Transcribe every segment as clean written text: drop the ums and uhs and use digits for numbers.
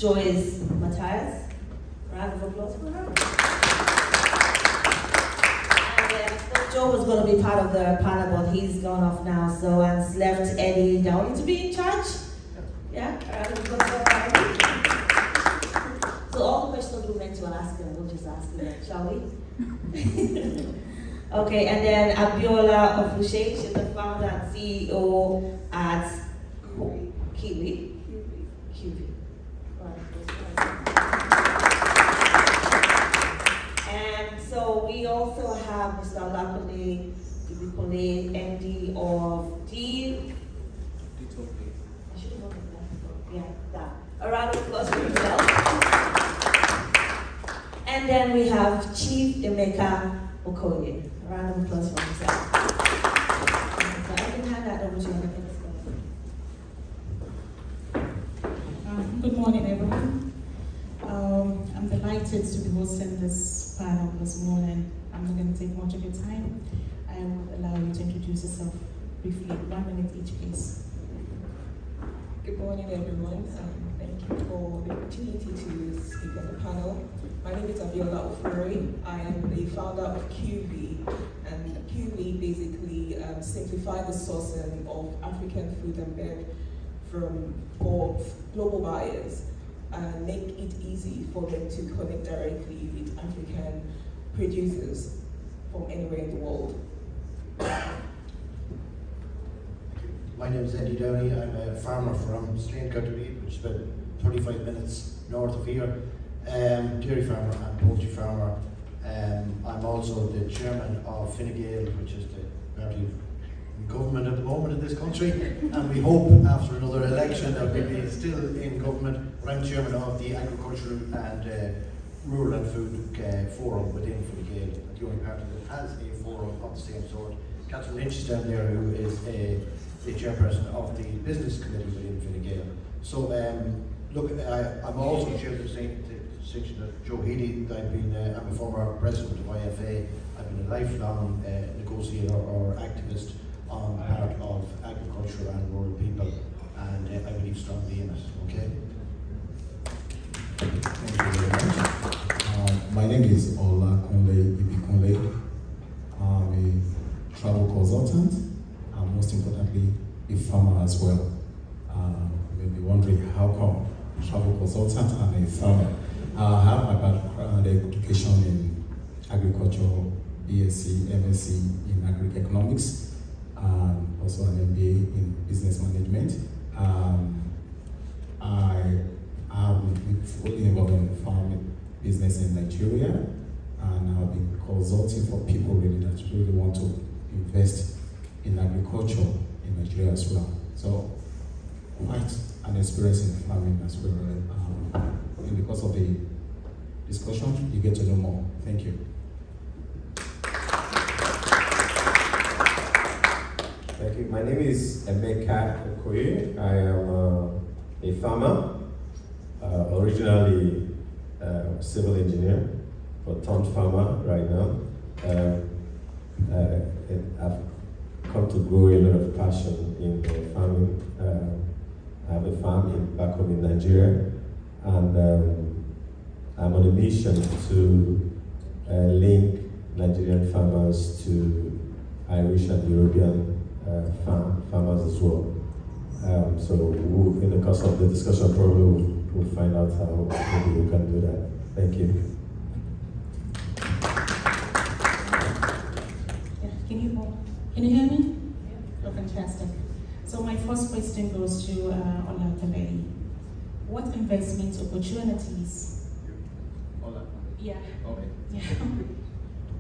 Joyce Matthias. Round of applause for her. And Joe was going to be part of the panel, but he's gone off now, so I've left Eddie Downey to be in charge. Yeah, round of applause for Eddie. So all the questions we meant to ask them, we'll just ask them, shall we? Okay, and then Abiola Ofushe, she's the founder and CEO at Kiwi. And so we also have Mr. Lakole Dibikole, MD of D. I should have known that. Yeah, that. A round of applause for himself. And then we have Chief Emeka Okoye. A round of applause for himself. So I can hand that over to you. Good morning, everyone. I'm delighted to be hosting this panel this morning. I'm not going to take much of your time. I will allow you to introduce yourself briefly. 1 minute each, please. Good morning, everyone. Thank you for the opportunity to speak on the panel. My name is Abiola Ofuri. I am the founder of QV, and QV basically simplify the sourcing of African food and bev for global buyers and make it easy for them to connect directly with African producers from anywhere in the world. My name is Eddie Downey. I'm a farmer from Slane County, which is about 35 minutes north of here. Dairy farmer and poultry farmer. I'm also the chairman of Fine Gael, which is the party in government at the moment in this country, and we hope after another election that we'll be still in government. But I'm chairman of the Agricultural and Rural and Food Forum within Fine Gael, the only party that has a forum of the same sort. Catherine Lynch is down there, who is the chairperson of the business committee within Fine Gael. So look, I'm also chair of the section of Joe Healy. I'm a former president of IFA. I've been a lifelong negotiator or activist on part of agriculture and rural people, and I believe strongly in it. Okay. Thank you very much. My name is Ola Kunle Ibikunle. I'm a travel consultant, and most importantly, a farmer as well. You may be wondering how come a travel consultant and a farmer. I have my background education in agriculture, BSc, MSc in agri-economics, and also an MBA in business management. I am fully involved in farming business in Nigeria, and I've been consulting for people really that really want to invest in agriculture in Nigeria as well. So quite an experience in farming as well. And because of the discussion, you get to know more. Thank you. Thank you. My name is Emeka Okoye. I am a farmer, originally a civil engineer, but turned farmer right now. I've come to grow a lot of passion in farming. I have a farm back home in Nigeria, and I'm on a mission to link Nigerian farmers to Irish and European farmers as well. So in the course of the discussion, probably we'll find out how maybe we can do that. Thank you. Yeah, can you hear me? Yeah. Oh, fantastic. So my first question goes to Ola Kalei. What investment opportunities? Ola. Yeah. Okay. Yeah.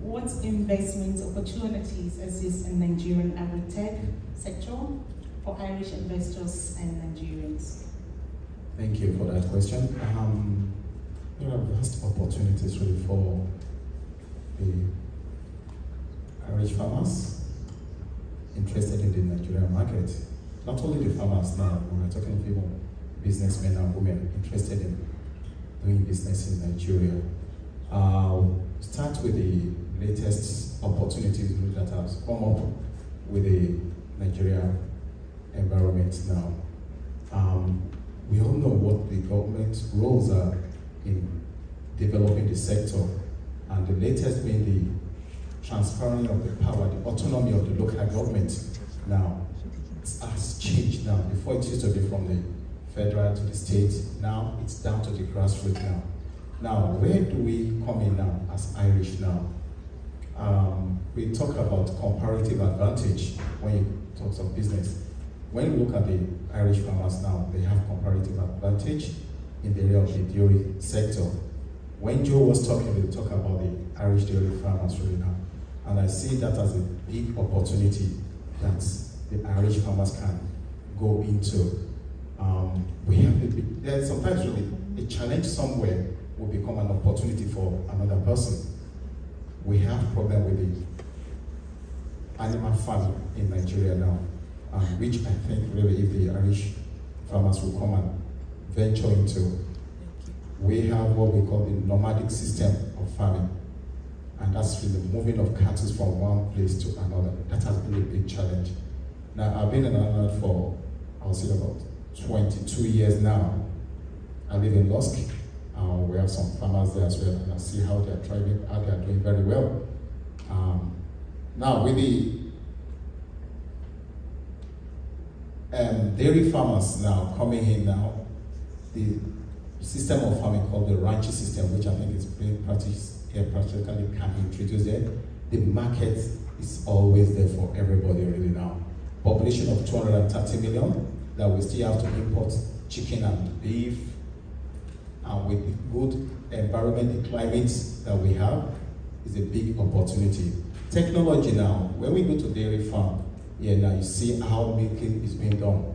What investment opportunities exist in Nigerian AgricTech sector for Irish investors and Nigerians? Thank you for that question. There are vast opportunities really for the Irish farmers interested in the Nigerian market. Not only the farmers now, we're talking people, businessmen and women interested in doing business in Nigeria. Start with the latest opportunities that have come up with the Nigeria environment now. we all know what the government roles are in developing the sector, and the latest being the transferring of the power, the autonomy of the local government. Now, it has changed now. Before it used to be from the federal to the state, now it's down to the grassroots now. Now, where do we come in now as Irish now? We talk about comparative advantage when you talk of business. When you look at the Irish farmers now, they have comparative advantage in the area of the dairy sector. When Joe was talking, we talk about the Irish dairy farmers really now. And I see that as a big opportunity that the Irish farmers can go into. We have there's sometimes really a challenge somewhere will become an opportunity for another person. We have problem with the animal farming in Nigeria now, which I think really if the Irish farmers will come and venture into. We have what we call the nomadic system of farming, and that's really moving of cattle from one place to another. That has been a big challenge. Now, I've been in Ireland for, I'll say about 22 years now. I live in Lusk. We have some farmers there as well, and I see how they are thriving, how they are doing very well. Now, with the dairy farmers now coming in now, the system of farming called the ranching system, which I think is being practically can be introduced there. The market is always there for everybody really now. Population of 230 million, that we still have to import chicken and beef, and with the good environment, the climate that we have, is a big opportunity. Technology now, when we go to dairy farm, now you see how milking is being done.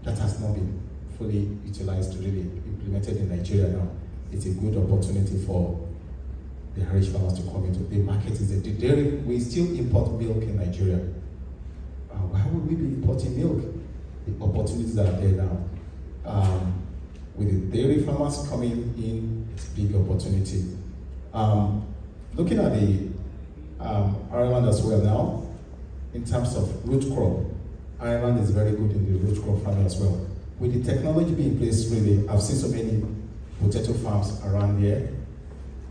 That has not been fully utilized, really implemented in Nigeria now. It's a good opportunity for the Irish farmers to come into. The market is the dairy. We still import milk in Nigeria. Why would we be importing milk? The opportunities are there now. With the dairy farmers coming in, it's a big opportunity. Looking at the Ireland as well now, in terms of root crop, Ireland is very good in the root crop farming as well. With the technology being in place, really, I've seen so many potato farms around here.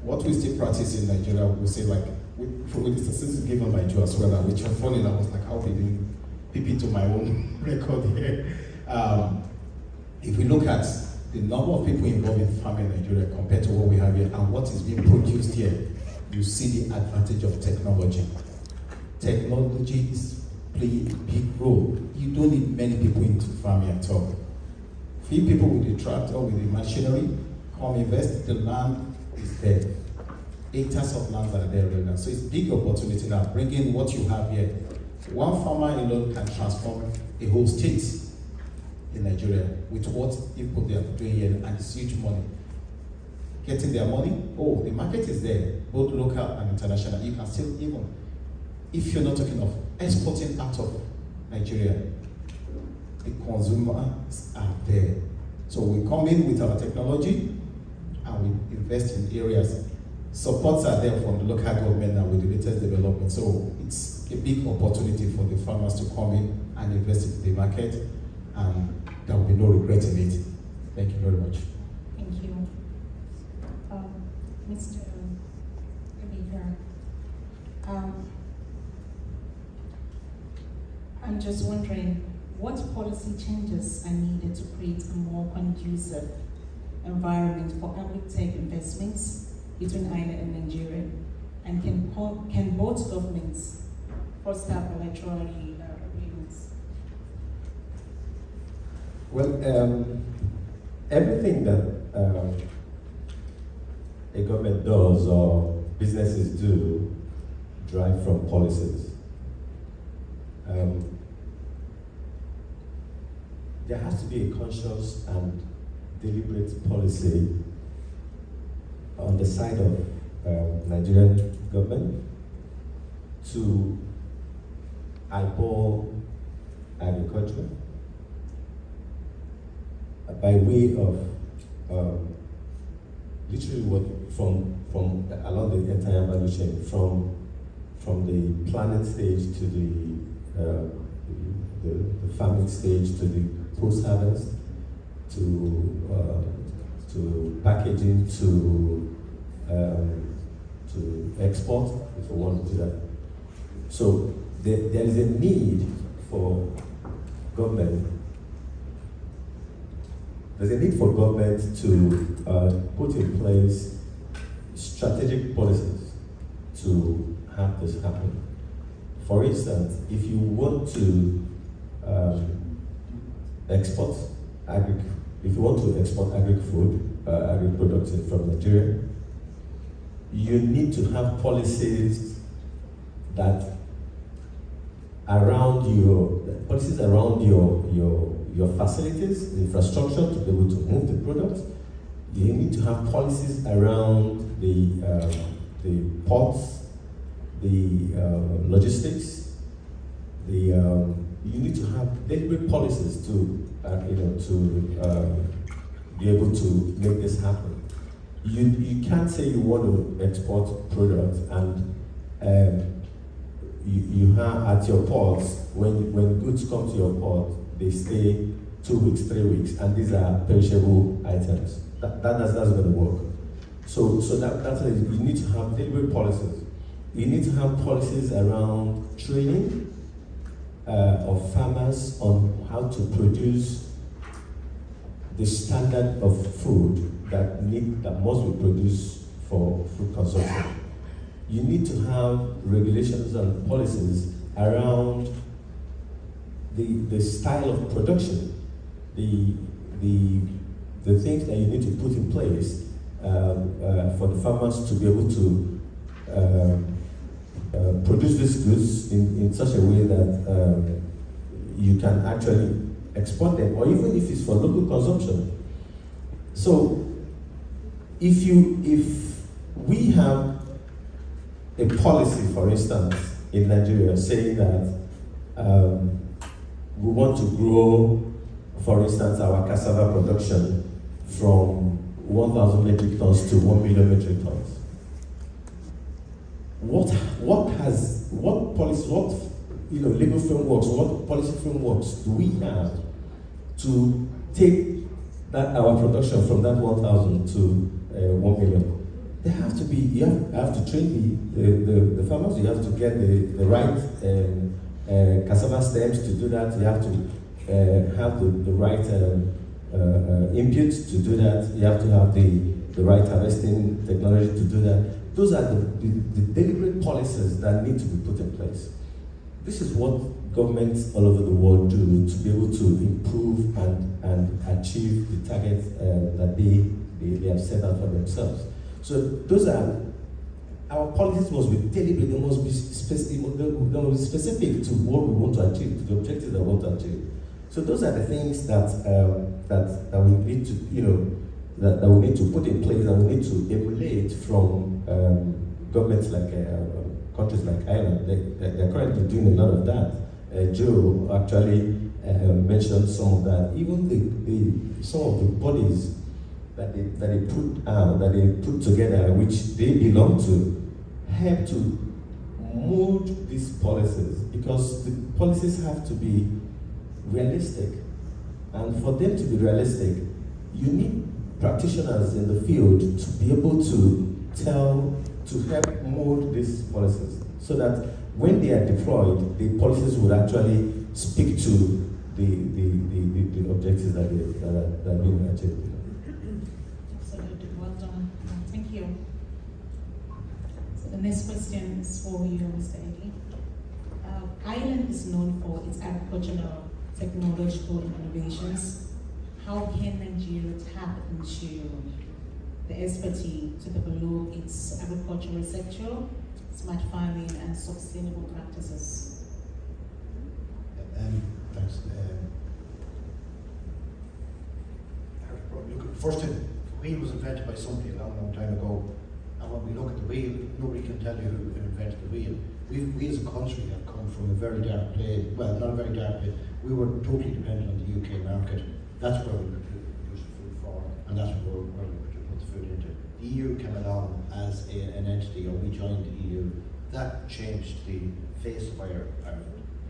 What we still practice in Nigeria, we say like, with the statistics given by Joe as well, which are funny, I was like, how did you peep into my own record here? If we look at the number of people involved in farming in Nigeria compared to what we have here and what is being produced here, you see the advantage of technology. Technology is playing a big role. You don't need many people into farming at all. Few people with the tractor, with the machinery, come invest, the land is there. Acres of land are there right now. So it's a big opportunity now, bringing what you have here. One farmer alone can transform a whole state in Nigeria with what people they are doing here, and it's huge money. Getting their money, the market is there, both local and international. You can still even, if you're not talking of exporting out of Nigeria, the consumers are there. So we come in with our technology and we invest in areas. Supports are there from the local government now with the latest development. So it's a big opportunity for the farmers to come in and invest in the market, and there will be no regret in it. Thank you very much. Thank you. Mr. Emeka, I'm just wondering, what policy changes are needed to create a more conducive environment for AgricTech investments between Ireland and Nigeria? And can both governments foster bilateral agreements? Well, everything that a government does or businesses do drive from policies. There has to be a conscious and deliberate policy on the side of Nigerian government to eyeball agriculture by way of literally what from along the entire value chain, from the planning stage to the farming stage to the post-harvest, to packaging, to export, if we want to do that. So there is a need for government. There's a need for government to put in place strategic policies to have this happen. For instance, if you want to export agri-food, agri-products from Nigeria, you need to have policies that around your facilities, the infrastructure to be able to move the product. You need to have policies around the ports, the logistics. You need to have deliberate policies to be able to make this happen. You can't say you want to export products and you have at your ports, when goods come to your port, they stay 2 weeks, 3 weeks, and these are perishable items. That's going to work. So that's you need to have deliberate policies. You need to have policies around training of farmers on how to produce the standard of food that must be produced for food consumption. You need to have regulations and policies around the style of production, the things that you need to put in place for the farmers to be able to produce these goods in such a way that you can actually export them, or even if it's for local consumption. So if we have a policy, for instance, in Nigeria saying that we want to grow, for instance, our cassava production from 1,000 metric tons to 1 million metric tons. What legal frameworks, what policy frameworks do we have to take our production from that 1,000 to 1 million? They have to be. You have to train the farmers. You have to get the right cassava stems to do that. You have to have the right inputs to do that. You have to have the right harvesting technology to do that. Those are the deliberate policies that need to be put in place. This is what governments all over the world do to be able to improve and achieve the targets that they have set out for themselves. So those are, our policies must be deliberate, they must be specific to what we want to achieve, to the objectives that we want to achieve. So those are the things that we need to, that we need to put in place, and we need to emulate from governments like countries like Ireland. They're currently doing a lot of that. Joe actually mentioned some of that. Even some of the bodies that they put together, which they belong to, help to mold these policies, because the policies have to be realistic. And for them to be realistic, you need practitioners in the field to be able to help mold these policies, so that when they are deployed, the policies would actually speak to the objectives that are being achieved. Absolutely, well done. Thank you. So the next question is for you, Mr. Eddie. Ireland is known for its agricultural technological innovations. How can Nigeria tap into the expertise to develop its agricultural sector, smart farming, and sustainable practices? Thanks. First, the wheel was invented by somebody a long, long time ago, and when we look at the wheel, nobody can tell you who invented the wheel. We as a country have come from a very dark place. Well, not a very dark place. We were totally dependent on the UK market. That's where we produce food for, and that's where we put the food into. The EU came along as an entity, or we joined the EU. That changed the face of Ireland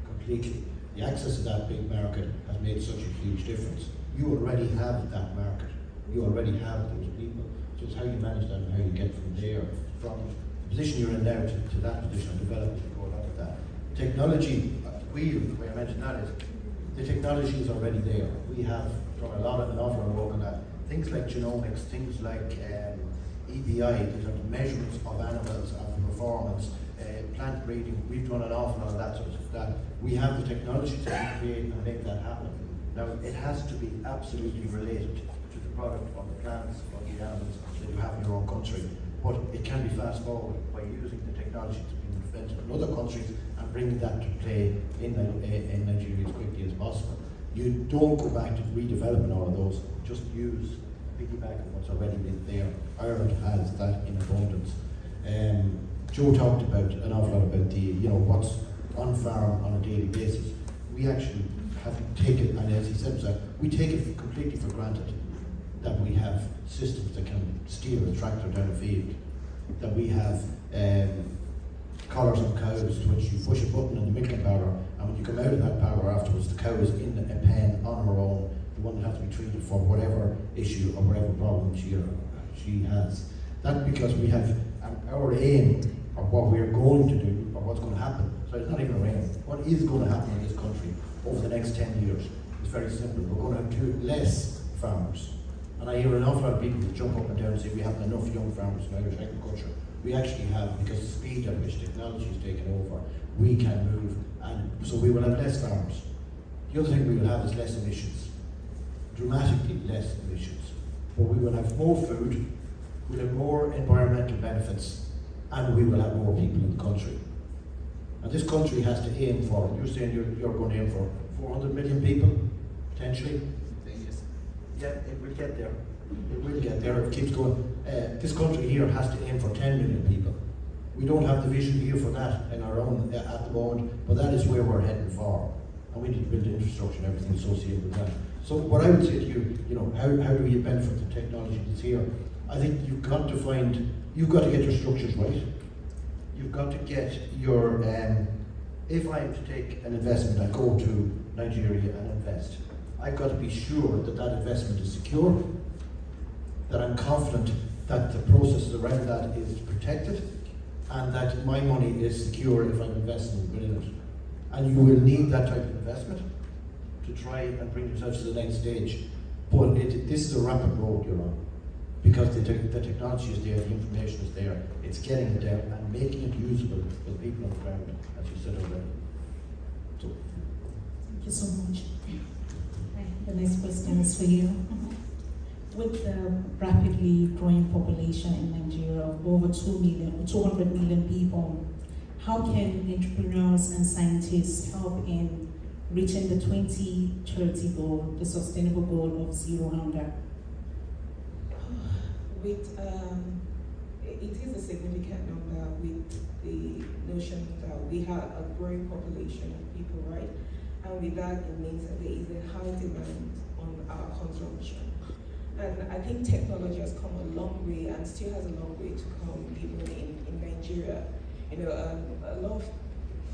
completely. The access to that big market has made such a huge difference. You already have that market. You already have those people. So it's how you manage that and how you get from there, from the position you're in now to that position, develop it and go along with that. Technology, the way I mentioned that is, the technology is already there. We have done an awful lot of work on that. Things like genomics, things like EBI, these are the measurements of animals, of performance, plant breeding. We've done an awful lot of that sort of stuff. That we have the technology to create and make that happen. Now, it has to be absolutely related to the product of the plants or the animals that you have in your own country. But it can be fast forward by using the technology to be invented in other countries and bringing that to play in Nigeria as quickly as possible. You don't go back to redeveloping all of those, just use piggyback on what's already been there. Ireland has that in abundance. Joe talked about an awful lot about the, what's on farm on a daily basis. We actually have to take it, and as he said, we take it completely for granted that we have systems that can steer a tractor down a field, that we have collars on cows to which you push a button in the milking parlour, and when you come out of that parlour afterwards, the cow is in a pen on her own, the one that has to be treated for whatever issue or whatever problem she has. That's because we have our aim, or what we're going to do, or what's going to happen. So it's not even our aim. What is going to happen in this country over the next 10 years is very simple. We're going to have less farmers. And I hear an awful lot of people that jump up and down and say we have enough young farmers in Irish agriculture. We actually have, because the speed at which technology is taken over, we can move, and so we will have less farmers. The other thing we will have is less emissions, dramatically less emissions. But we will have more food, we'll have more environmental benefits, and we will have more people in the country. And this country has to aim for, you're saying you're going to aim for 400 million people, potentially? Yes. Yeah, it will get there. It will get there if it keeps going. This country here has to aim for 10 million people. We don't have the vision here for that in our own at the moment, but that is where we're heading for. And we need to build the infrastructure and everything associated with that. So what I would say to you, how do we benefit the technology that's here? I think you've got to get your structures right. You've got to get your, if I am to take an investment, I go to Nigeria and invest. I've got to be sure that that investment is secure, that I'm confident that the process around that is protected, and that my money is secure if I'm investing within it. And you will need that type of investment to try and bring yourself to the next stage. But this is a rapid road you're on, because the technology is there, the information is there, it's getting it there and making it usable for the people on the ground, as you said already. So. Thank you so much. The next question is for you. With the rapidly growing population in Nigeria of over 200 million people, how can entrepreneurs and scientists help in reaching the 2030 goal, the sustainable goal of zero hunger? It is a significant number with the notion that we have a growing population of people, right? And with that, it means that there is a high demand on our consumption. And I think technology has come a long way and still has a long way to come, even in Nigeria. A lot of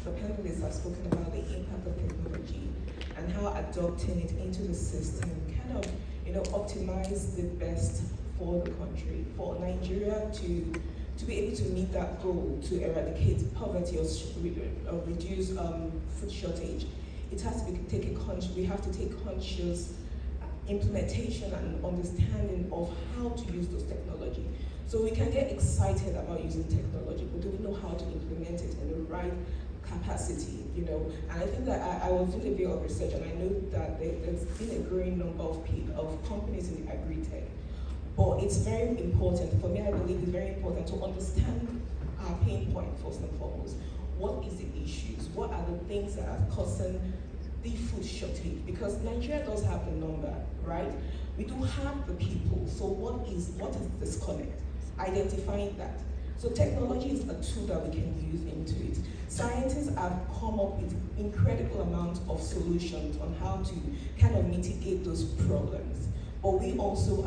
the panelists have spoken about the impact of technology and how adopting it into the system kind of, optimize the best for the country, for Nigeria to be able to meet that goal, to eradicate poverty or reduce food shortage. It has to be we have to take conscious implementation and understanding of how to use those technology. So we can get excited about using technology, but do we know how to implement it in the right capacity, And I think that I was doing a bit of research, and I know that there's been a growing number of companies in the AgricTech. But it's very important, for me I believe it's very important to understand our pain point first and foremost. What is the issues? What are the things that are causing the food shortage? Because Nigeria does have the number, right? We do have the people, so what is disconnect? Identifying that. So technology is a tool that we can use into it. Scientists have come up with incredible amounts of solutions on how to kind of mitigate those problems. But we also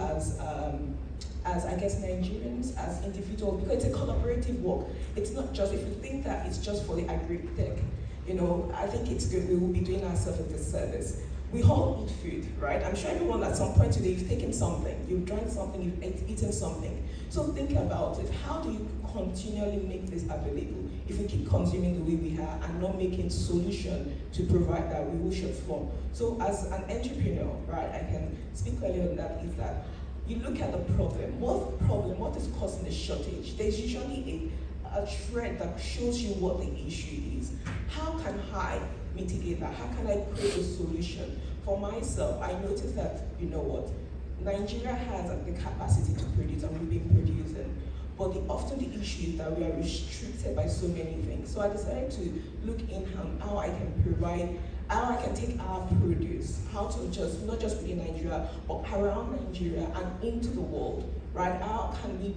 as I guess Nigerians, as individuals, because it's a collaborative work. It's not just, if you think that it's just for the AgricTech, I think it's good, we will be doing ourselves a disservice. We all eat food, right? I'm sure everyone at some point today, you've taken something, you've drank something, you've eaten something. So think about it. How do you continually make this available if we keep consuming the way we are and not making solution to provide that we will shop for? So as an entrepreneur, right, I can speak clearly on that, is that you look at the problem. What is causing the shortage? There's usually a thread that shows you what the issue is. How can I mitigate that? How can I create a solution? For myself, I noticed that, you know what, Nigeria has the capacity to produce, and we've been producing. But often the issue is that we are restricted by so many things. So I decided to look in how I can take our produce, how to just, not just within Nigeria, but around Nigeria and into the world, right? How can we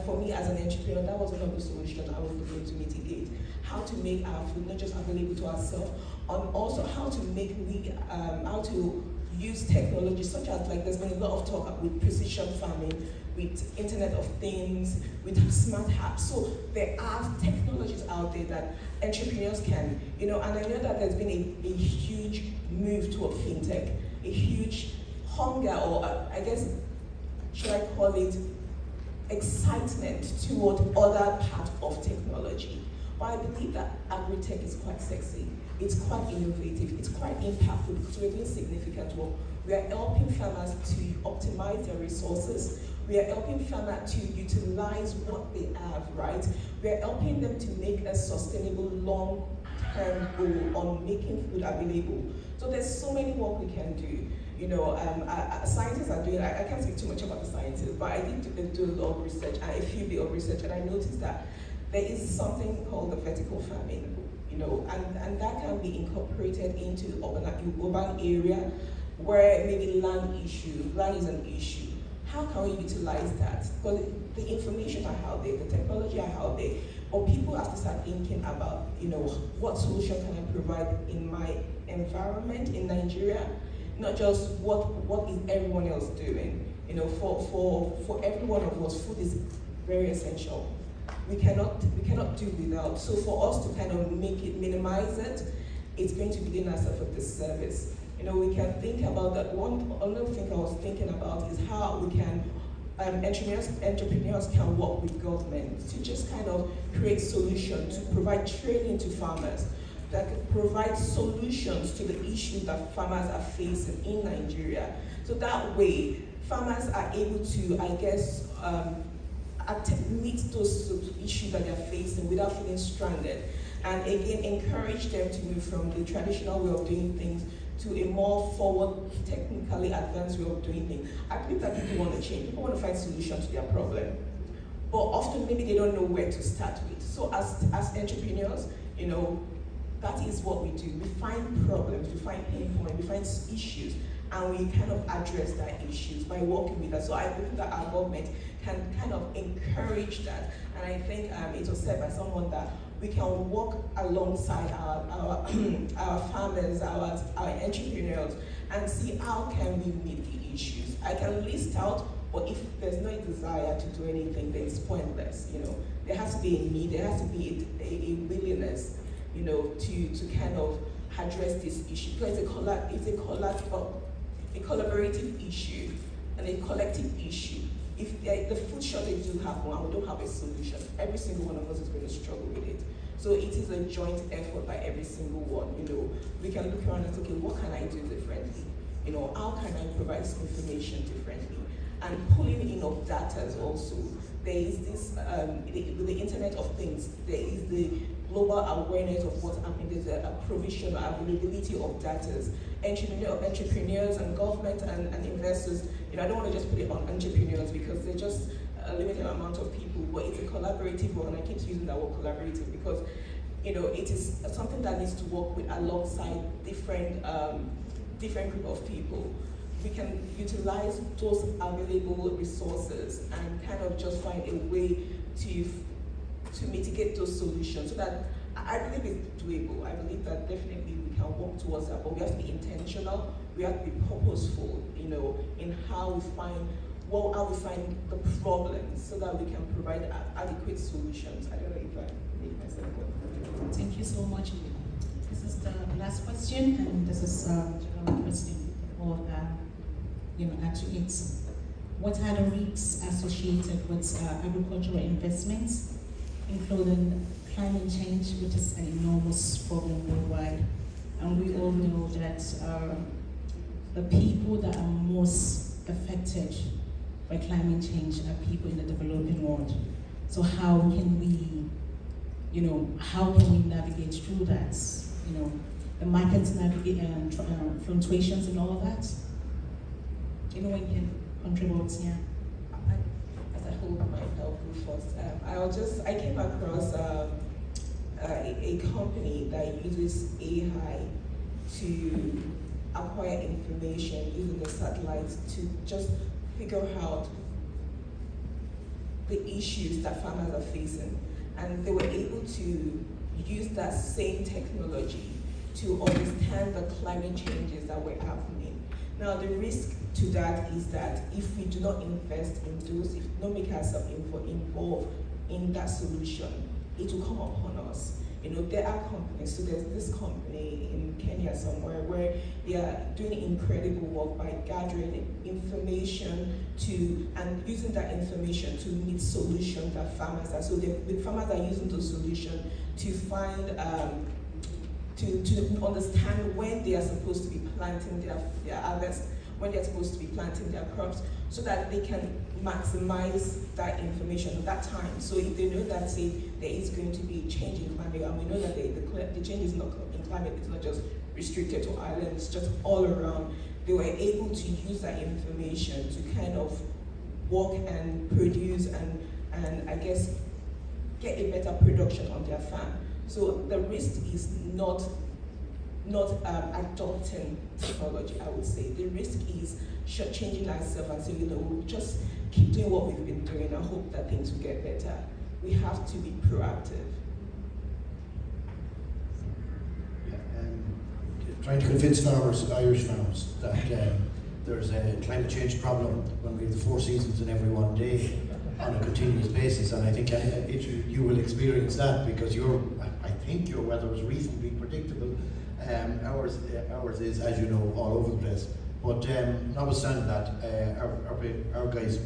for me as an entrepreneur, that was one of the solutions I was looking to mitigate. How to make our food not just available to ourselves, and also how to use technology, such as, like, there's been a lot of talk with precision farming, with Internet of Things, with smart apps. So there are technologies out there that entrepreneurs can, and I know that there's been a huge move toward fintech, a huge hunger, or I guess, should I call it, excitement toward other parts of technology. But I believe that AgricTech is quite sexy. It's quite innovative, it's quite impactful, because we're doing significant work. We are helping farmers to optimize their resources. We are helping farmers to utilize what they have, right? We are helping them to make a sustainable long-term goal on making food available. So there's so many work we can do. Scientists are doing, I can't speak too much about the scientists, but I did do a lot of research, a few bit of research, and I noticed that there is something called the vertical farming, and that can be incorporated into urban area where maybe land is an issue. How can we utilize that? Because the information are out there, the technology are out there, but people have to start thinking about, what solution can I provide in my environment in Nigeria, not just what is everyone else doing. For every one of us, food is very essential. We cannot do without. So for us to kind of minimize it, it's going to be doing ourselves a disservice. We can think about that. Another thing I was thinking about is how we can, entrepreneurs can work with government to just kind of create solutions, to provide training to farmers, that can provide solutions to the issues that farmers are facing in Nigeria. So that way, farmers are able to, I guess, meet those issues that they're facing without feeling stranded. And again, encourage them to move from the traditional way of doing things to a more forward, technically advanced way of doing things. I believe that people want to change. People want to find solutions to their problem. But often, maybe they don't know where to start with. So as entrepreneurs, that is what we do. We find problems, we find pain points, we find issues, and we kind of address that issues by working with that. So I believe that our government can kind of encourage that. And I think it was said by someone that we can work alongside our farmers, our entrepreneurs, and see how can we meet the issues. I can list out, but if there's no desire to do anything, then it's pointless. There has to be a need, there has to be a willingness, to kind of address this issue, because it's a collaborative issue and a collective issue. If the food shortage do happen and we don't have a solution, every single one of us is going to struggle with it. So it is a joint effort by every single one. We can look around and say, okay, what can I do differently? How can I provide some information differently? And pulling in of data also. There is this, with the Internet of Things, there is the global awareness of what's happening. There's a provision, availability of data. Entrepreneurs and government and investors, I don't want to just put it on entrepreneurs because they're just a limited amount of people, but it's a collaborative work, and I keep using that word collaborative because, it is something that needs to work with alongside different group of people. We can utilize those available resources and kind of just find a way to mitigate those solutions so that I believe it's doable. I believe that definitely we can work towards that, but we have to be intentional, we have to be purposeful, in how we find the problems so that we can provide adequate solutions. I don't know if I made myself clear. Thank you so much. This is the last last question, and this is a general question for AgricTech. What are the risks associated with agricultural investments, including climate change, which is an enormous problem worldwide? And we all know that the people that are most affected by climate change are people in the developing world. So how can we, navigate through that? The market fluctuations and all of that. Anyone can contribute, yeah. As I hope my helpful first, I came across a company that uses AI to acquire information using the satellites to just figure out the issues that farmers are facing. And they were able to use that same technology to understand the climate changes that were happening. Now, the risk to that is that if we do not invest in those, if we don't make ourselves involved in that solution, it will come upon us. There are companies, so there's this company in Kenya somewhere where they are doing incredible work by gathering information and using that information to meet solutions that farmers are. So the farmers are using those solutions to find, to understand when they are supposed to be planting their harvest, when they're supposed to be planting their crops, so that they can maximize that information at that time. So if they know that, say, there is going to be a change in climate, and we know that the change is not in climate, it's not just restricted to Ireland, it's just all around, they were able to use that information to kind of work and produce and I guess get a better production on their farm. So the risk is not adopting technology, I would say. The risk is changing ourselves and saying, we'll just keep doing what we've been doing and hope that things will get better. We have to be proactive. Trying to convince Irish farmers, that there's a climate change problem when we have the 4 seasons in every one day on a continuous basis, and I think you will experience that because I think your weather is reasonably predictable. Ours is, as you know, all over the place. But notwithstanding that, our guys,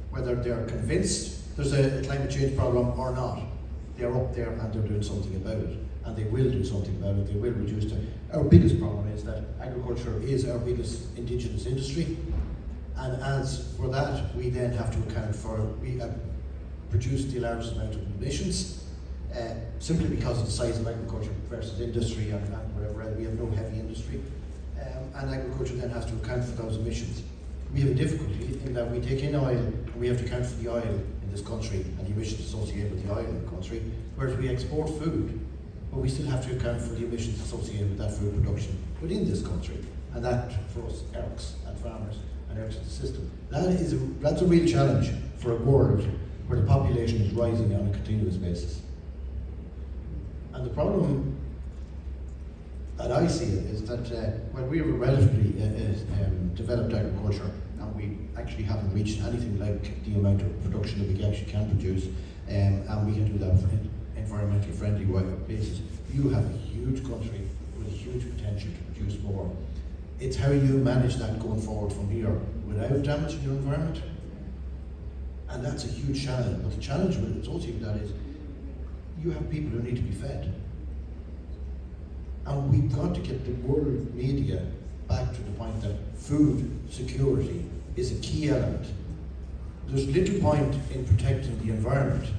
whether they're convinced there's a climate change problem or not, they're up there and they're doing something about it. And they will do something about it, they will reduce it. Our biggest problem is that agriculture is our biggest indigenous industry. And as for that, we then have to account for, we have produced the largest amount of emissions, simply because of the size of agriculture versus industry and whatever else. We have no heavy industry. And agriculture then has to account for those emissions. We have a difficulty in that we take in oil and we have to account for the oil in this country and the emissions associated with the oil in the country, whereas we export food, but we still have to account for the emissions associated with that food production within this country. And that, for us, irks and farmers and irks the system. That's a real challenge for a world where the population is rising on a continuous basis. And the problem that I see is that when we have a relatively developed agriculture and we actually haven't reached anything like the amount of production that we actually can produce, and we can do that for environmentally friendly basis, you have a huge country with a huge potential to produce more. It's how you manage that going forward from here without damaging your environment. And that's a huge challenge. But the challenge associated with that is you have people who need to be fed. And we've got to get the world media back to the point that food security is a key element. There's little point in protecting the environment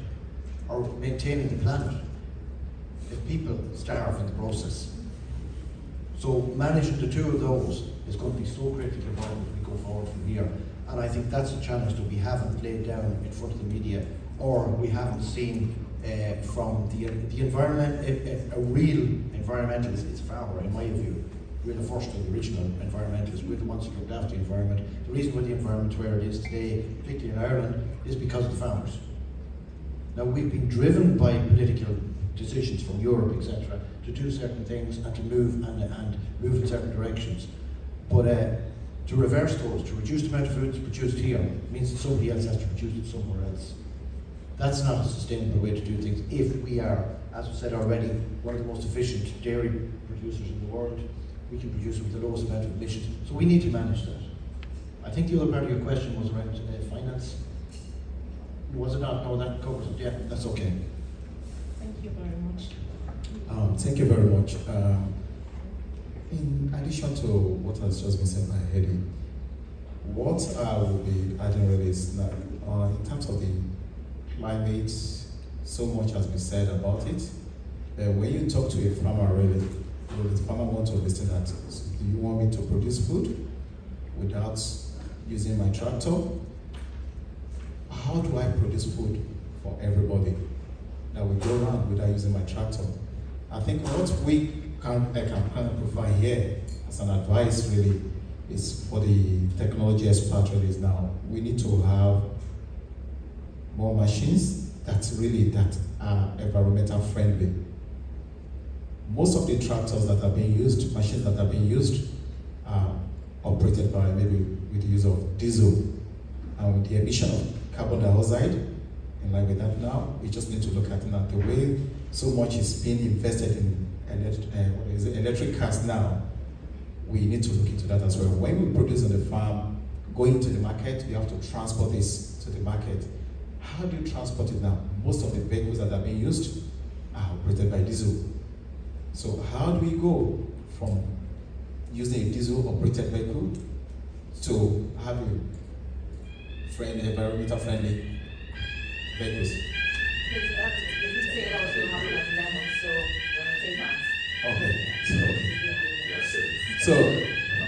or maintaining the planet if people starve in the process. So managing the two of those is going to be so critically important as we go forward from here. And I think that's a challenge that we haven't laid down in front of the media, or we haven't seen from the environment. A real environmentalist is a farmer, in my view. We're the first and the original environmentalists. We're the ones who looked after the environment. The reason why the environment is where it is today, particularly in Ireland, is because of the farmers. Now, we've been driven by political decisions from Europe, etc., to do certain things and to move and move in certain directions. But to reverse those, to reduce the amount of food that's produced here, means that somebody else has to produce it somewhere else. That's not a sustainable way to do things if we are as was said already, one of the most efficient dairy producers in the world. We can produce with the lowest amount of emissions. So we need to manage that. I think the other part of your question was around finance. Was it not? No, that covers it. Yeah, that's okay. Thank you very much. Thank you very much. In addition to what has just been said by Eddie, what I will be adding really is that in terms of the climate, so much has been said about it. When you talk to a farmer, really, the farmer wants to listen that, do you want me to produce food without using my tractor? How do I produce food for everybody that will go around without using my tractor? I think what I can kind of provide here as an advice really is for the technology expert really is now, we need to have more machines that are environmental friendly. Most of the tractors that are being used, machines that are being used, are operated by maybe with the use of diesel. And with the emission of carbon dioxide, in line with that now, we just need to look at now the way so much is being invested in electric cars now. We need to look into that as well. When we produce on the farm, going to the market, we have to transport this to the market. How do you transport it now? Most of the vehicles that are being used are operated by diesel. So how do we go from using a diesel-operated vehicle to having environmental friendly vehicles? Okay. So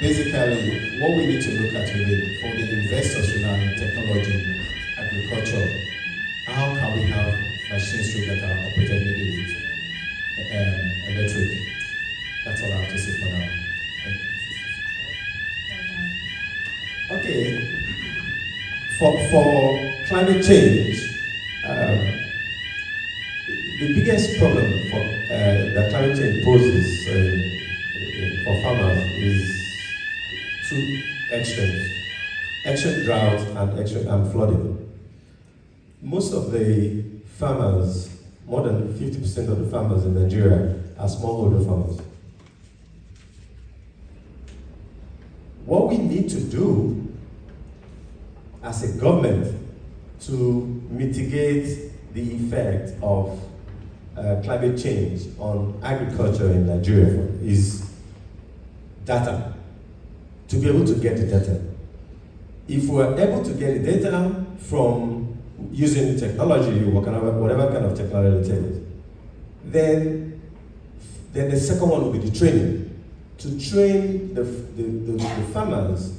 basically, what we need to look at really for the investors now in technology, agriculture, how can we have machinery that are operated maybe with electric? That's all I have to say for now. Okay. For climate change, the biggest problem that climate change poses for farmers is two extremes: extreme drought and flooding. Most of the farmers, more than 50% of the farmers in Nigeria, are smallholder farmers. What we need to do as a government to mitigate the effect of climate change on agriculture in Nigeria is data. To be able to get the data. If we're able to get the data from using technology, whatever kind of technology it is, then the second one will be the training. To train the farmers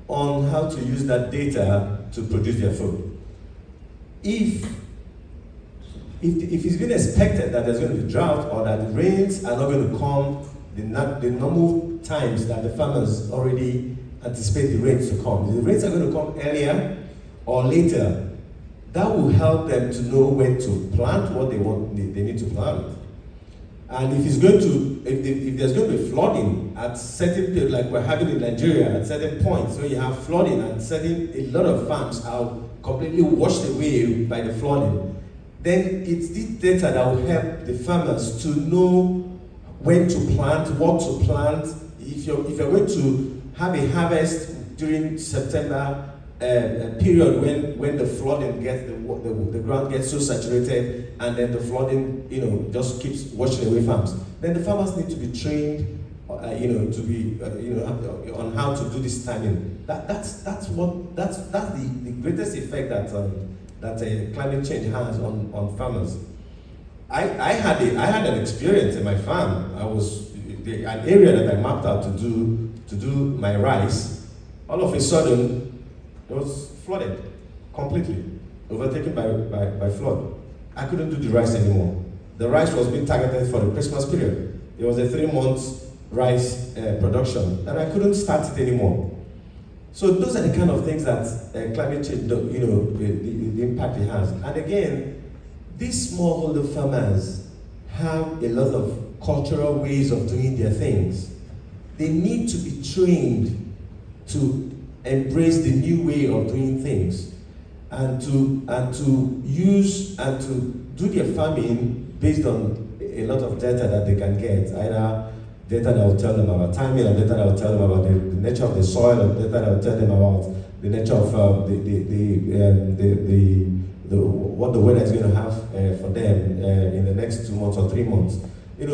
on how to use that data to produce their food. If it's been expected that there's going to be drought or that the rains are not going to come the normal times that the farmers already anticipate the rains to come, the rains are going to come earlier or later, that will help them to know when to plant what they need to plant. And if there's going to be flooding at certain periods, like we're having in Nigeria at certain points, where you have flooding and a lot of farms are completely washed away by the flooding, then it's this data that will help the farmers to know when to plant, what to plant. If you're going to have a harvest during September period when the flooding gets the ground gets so saturated and then the flooding just keeps washing away farms, then the farmers need to be trained to be on how to do this timing. That's the greatest effect that climate change has on farmers. I had an experience in my farm. An area that I mapped out to do my rice. All of a sudden, it was flooded completely, overtaken by flood. I couldn't do the rice anymore. The rice was being targeted for the Christmas period. It was a 3-month rice production, and I couldn't start it anymore. So those are the kind of things that climate change, the impact it has. And again, these smallholder farmers have a lot of cultural ways of doing their things. They need to be trained to embrace the new way of doing things and to use and to do their farming based on a lot of data that they can get, either data that will tell them about timing, or data that will tell them about the nature of the soil, or data that will tell them about the nature of what the weather is going to have for them in the next 2 months or 3 months.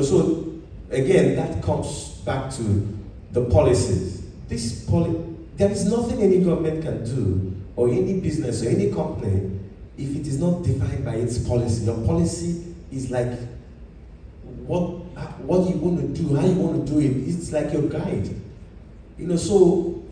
So again, that comes back to the policies. There is nothing any government can do, or any business or any company, if it is not defined by its policy. Your policy is like what you want to do, how you want to do it. It's like your guide. So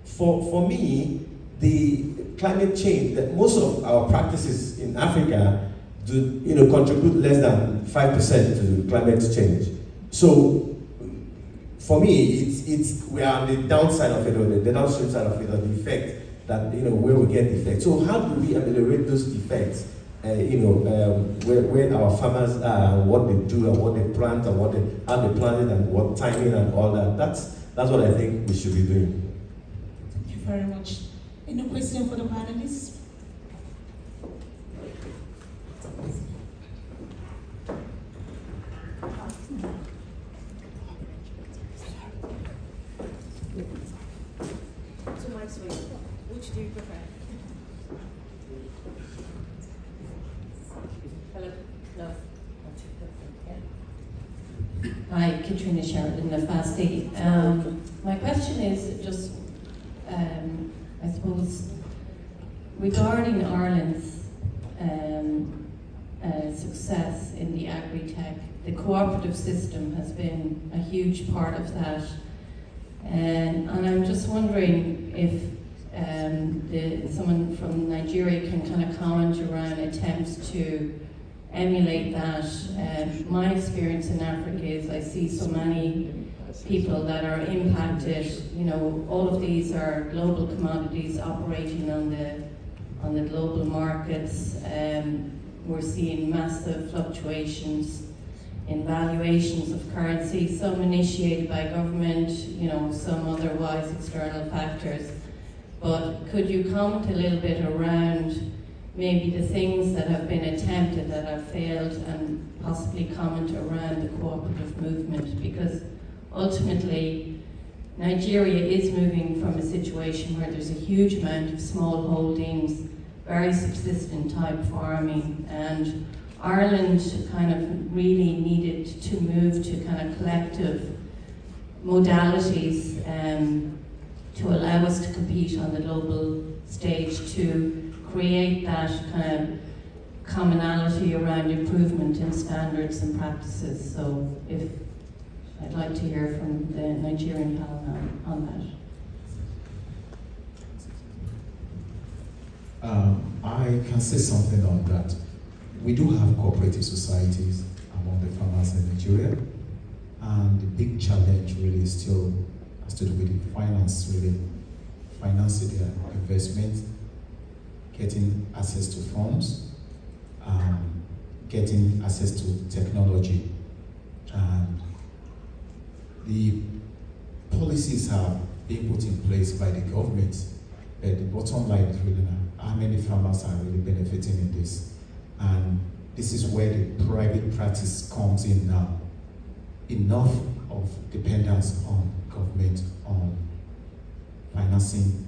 for me, the climate change, that most of our practices in Africa do contribute less than 5% to climate change. So for me, it's we are on the downside of it, or the downstream side of it, or the effect that where we get the effect. So how do we ameliorate those effects? Where our farmers are, what they do, and what they plant, and how they plant it, and what timing, and all that. That's what I think we should be doing. Thank you very much. Any question for the panelists? Which do you prefer? Hello? No. Hi, Katrina Sheridan of Fasti. My question is just, I suppose, regarding Ireland's success in the AgricTech. The cooperative system has been a huge part of that. And I'm just wondering if someone from Nigeria can kind of comment around attempts to emulate that. My experience in Africa is I see so many people that are impacted. All of these are global commodities operating on the global markets. We're seeing massive fluctuations in valuations of currency, some initiated by government, some otherwise external factors. But could you comment a little bit around maybe the things that have been attempted that have failed, and possibly comment around the cooperative movement? Because ultimately, Nigeria is moving from a situation where there's a huge amount of small holdings, very subsistent type farming, and Ireland kind of really needed to move to kind of collective modalities to allow us to compete on the global stage, to create that kind of commonality around improvement in standards and practices. So I'd like to hear from the Nigerian panel on that. I can say something on that. We do have cooperative societies among the farmers in Nigeria, and the big challenge really still has to do with the financing their investment, getting access to funds, getting access to technology. And the policies are being put in place by the government, but the bottom line is really how many farmers are really benefiting in this. And this is where the private practice comes in now. Enough of dependence on government, on financing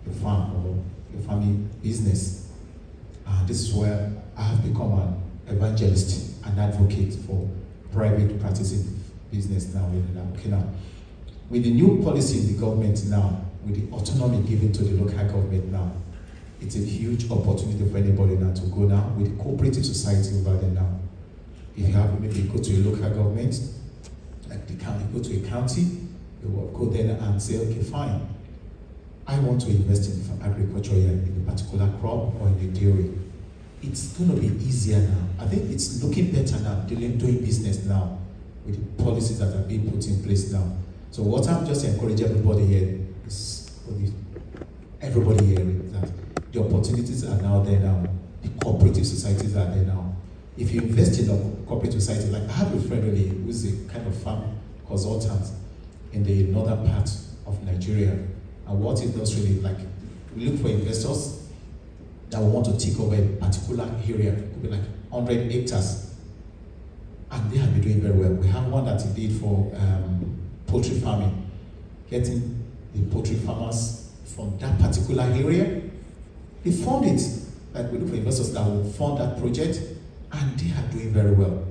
the farm or the farming business. This is where I have become an evangelist, an advocate for private practicing business now in Kenya. With the new policy in the government now, with the autonomy given to the local government now, it's a huge opportunity for anybody now to go now with the cooperative society over there now. If you have maybe go to a local government, like the county, go to a county, you will go there and say, okay, fine, I want to invest in agriculture here in a particular crop or in a dairy. It's going to be easier now. I think it's looking better now, doing business now with the policies that are being put in place now. So what I'm just encouraging everybody here is, everybody here is that the opportunities are now there now. The cooperative societies are there now. If you invest in a cooperative society, like I have a friend really who's a kind of farm consultant in the northern part of Nigeria. And what it does really, like, we look for investors that want to take over a particular area. It could be like 100 hectares. and they have been doing very well. We have one that he did for poultry farming, getting the poultry farmers from that particular area. They fund it, like we look for investors that will fund that project, and they are doing very well.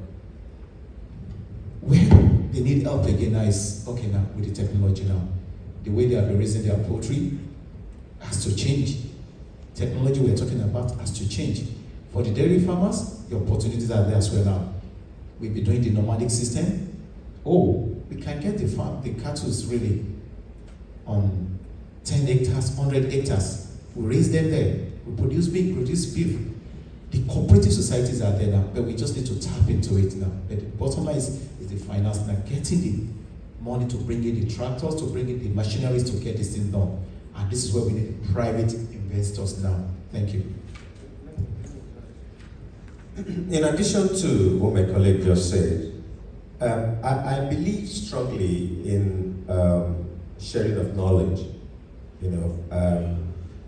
Where they need help again now is, okay, now with the technology now, the way they have been raising their poultry has to change. Technology we're talking about has to change. For the dairy farmers, the opportunities are there as well now. We'll be doing the nomadic system. Oh, we can get the cattle really on 10 hectares, 100 hectares. We raise them there. We produce meat, produce beef. The cooperative societies are there now, but we just need to tap into it now. But the bottom line is the finance now, getting the money to bring in the tractors, to bring in the machineries to get this thing done. And this is where we need private investors now. Thank you. In addition to what my colleague just said, I believe strongly in sharing of knowledge.